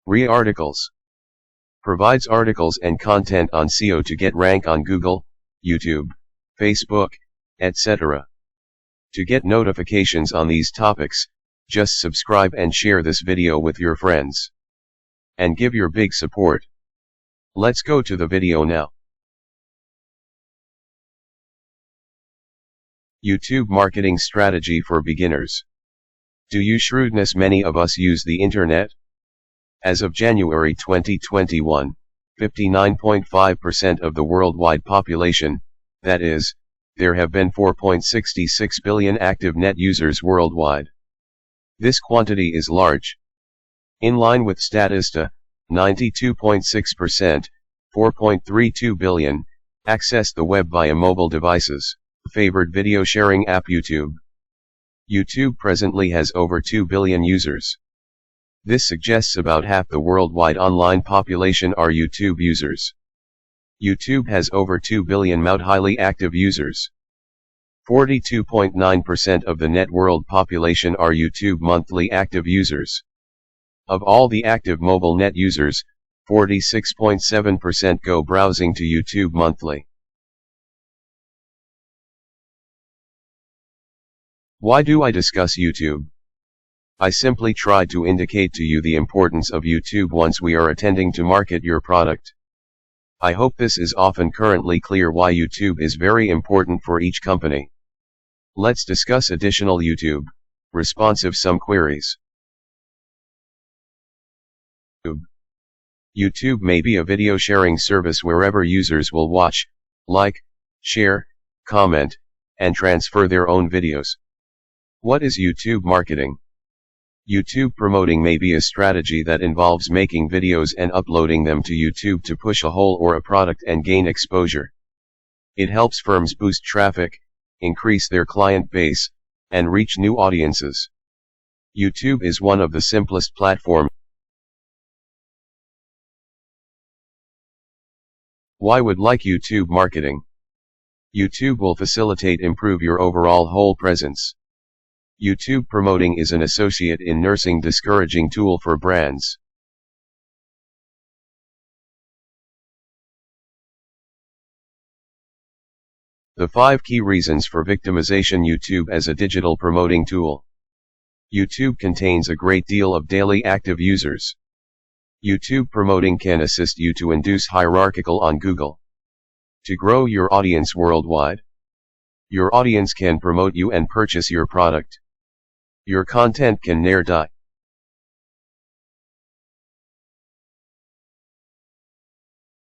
Ree-Articles provides articles and content on SEO to get rank on Google, YouTube, Facebook, etc. To get notifications on these topics, just subscribe and share this video with your friends. And give your big support. Let's go to the video now. YouTube marketing strategy for beginners. Do you shrewdness? Many of us use the internet. As of January 2021, 59.5% of the worldwide population, that is, there have been 4.66 billion active net users worldwide. This quantity is large. In line with Statista, 92.6%, 4.32 billion, access the web via mobile devices. Favored video sharing app YouTube. YouTube presently has over 2 billion users. This suggests about half the worldwide online population are YouTube users. YouTube has over 2 billion highly active users. 42.9% of the net world population are YouTube monthly active users. Of all the active mobile net users, 46.7% go browsing to YouTube monthly. Why do I discuss YouTube? I simply try to indicate to you the importance of YouTube once we are attending to market your product. I hope this is often currently clear why YouTube is very important for each company. Let's discuss additional YouTube responsive some queries. YouTube may be a video sharing service wherever users will watch, like, share, comment, and transfer their own videos. What is YouTube marketing? YouTube promoting may be a strategy that involves making videos and uploading them to YouTube to push a whole or a product and gain exposure. It helps firms boost traffic, increase their client base, and reach new audiences. YouTube is one of the simplest platforms. Why would like YouTube marketing? YouTube will facilitate improve your overall whole presence. YouTube promoting is an associate in nursing discouraging tool for brands. The 5 key reasons for victimization YouTube as a digital promoting tool. YouTube contains a great deal of daily active users. YouTube promoting can assist you to induce hierarchical on Google. To grow your audience worldwide. Your audience can promote you and purchase your product. Your content can ne'er die.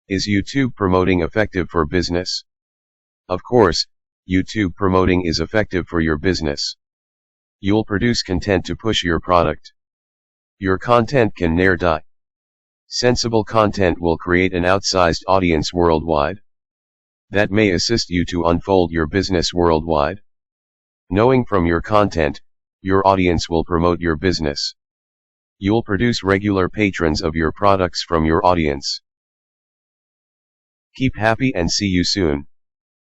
Is YouTube promoting effective for business? Of course, YouTube promoting is effective for your business. You'll produce content to push your product. Your content can ne'er die. Sensible content will create an outsized audience worldwide. That may assist you to unfold your business worldwide. Knowing from your content, your audience will promote your business. You'll produce regular patrons of your products from your audience. Keep happy and see you soon.